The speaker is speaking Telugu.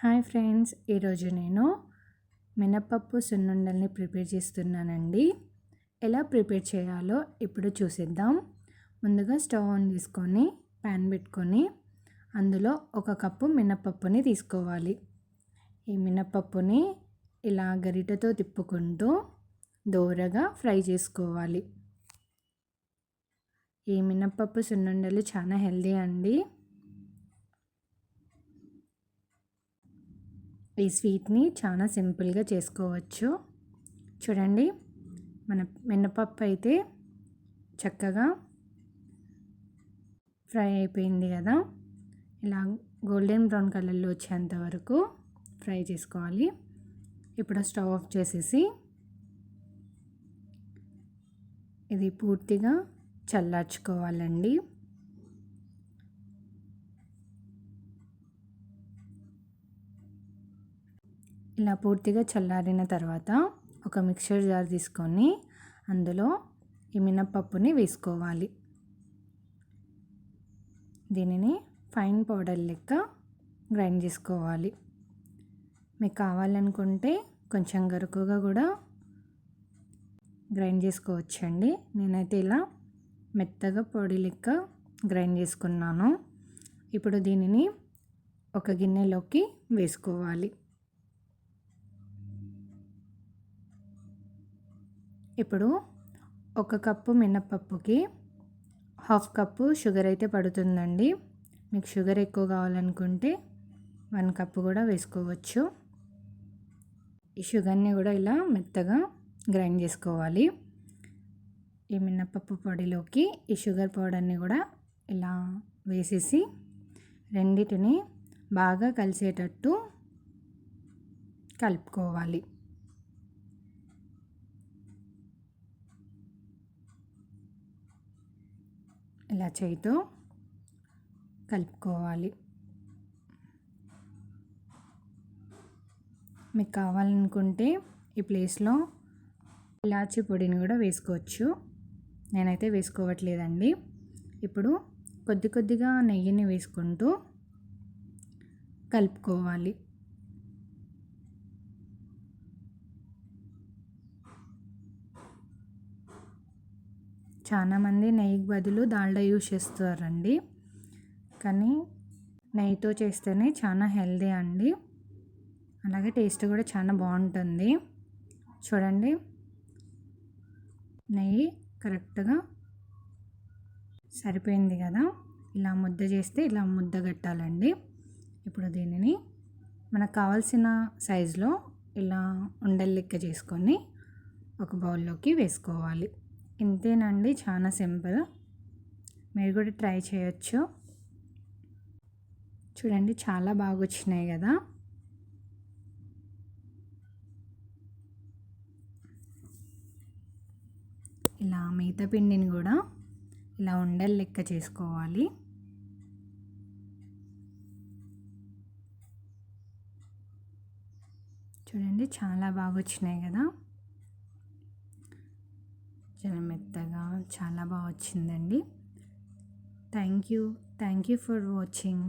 హాయ్ ఫ్రెండ్స్, ఈరోజు నేను మినపప్పు సున్నుండల్ని ప్రిపేర్ చేస్తున్నానండి. ఎలా ప్రిపేర్ చేయాలో ఇప్పుడు చూసేద్దాం. ముందుగా స్టవ్ ఆన్ చేసుకొని ప్యాన్ పెట్టుకొని అందులో 1 కప్పు మినపప్పుని తీసుకోవాలి. ఈ మినపప్పుని ఇలా గరిటెతో తిప్పుకుంటూ దోరగా ఫ్రై చేసుకోవాలి. ఈ మినపప్పు సున్నుండలు చాలా హెల్దీ అండి. ఈ స్వీట్ని చాలా సింపుల్గా చేసుకోవచ్చు. చూడండి, మన మినపప్పు అయితే చక్కగా ఫ్రై అయిపోయింది కదా. ఇలా గోల్డెన్ బ్రౌన్ కలర్లో వచ్చేంత వరకు ఫ్రై చేసుకోవాలి. ఇప్పుడు స్టవ్ ఆఫ్ చేసేసి ఇది పూర్తిగా చల్లార్చుకోవాలండి. ఇలా పూర్తిగా చల్లారిన తర్వాత ఒక మిక్సర్ జార్ తీసుకొని అందులో ఈ మినపప్పుని వేసుకోవాలి. దీనిని ఫైన్ పౌడర్ లెక్క గ్రైండ్ చేసుకోవాలి. మీకు కావాలనుకుంటే కొంచెం గరుకుగా కూడా గ్రైండ్ చేసుకోవచ్చండి. నేనైతే ఇలా మెత్తగా పొడి లెక్క గ్రైండ్ చేసుకున్నాను. ఇప్పుడు దీనిని ఒక గిన్నెలోకి వేసుకోవాలి. ఇప్పుడు 1 కప్పు మినపప్పుకి 1/2 కప్పు షుగర్ అయితే పడుతుందండి. మీకు షుగర్ ఎక్కువ కావాలనుకుంటే 1 కప్పు కూడా వేసుకోవచ్చు. ఈ షుగర్ని కూడా ఇలా మెత్తగా గ్రైండ్ చేసుకోవాలి. ఈ మినపప్పు పొడిలోకి ఈ షుగర్ పౌడర్ని కూడా ఇలా వేసేసి రెండిటిని బాగా కలిసేటట్టు కలుపుకోవాలి. ఇలా చేయితో కలుపుకోవాలి. మీకు కావాలనుకుంటే ఈ ప్లేస్లో ఇలాచీ పొడిని కూడా వేసుకోవచ్చు. నేనైతే వేసుకోవట్లేదండి. ఇప్పుడు కొద్దిగా నెయ్యిని వేసుకుంటూ కలుపుకోవాలి. చాలామంది నెయ్యికి బదులు డాల్డా యూజ్ చేస్తారండి. కానీ నెయ్యితో చేస్తేనే చాలా హెల్దీ అండి. అలాగే టేస్ట్ కూడా చాలా బాగుంటుంది. చూడండి, నెయ్యి కరెక్ట్గా సరిపోయింది కదా. ఇలా ముద్ద చేస్తే ఇలా ముద్ద కట్టాలండి. ఇప్పుడు దీనిని మనకు కావాల్సిన సైజులో ఇలా ఉండలు లెక్క చేసుకొని ఒక బౌల్లోకి వేసుకోవాలి. ఇంతేనండి, చాలా సింపుల్. మీరు కూడా ట్రై చేయొచ్చు. చూడండి, చాలా బాగా వచ్చినాయి కదా. ఇలా మిగతా పిండిని కూడా ఇలా ఉండలు లెక్క చేసుకోవాలి. చూడండి, చాలా బాగా వచ్చినాయి కదా. చాలా మెత్తగా చాలా బాగా వచ్చిందండి. Thank you for watching.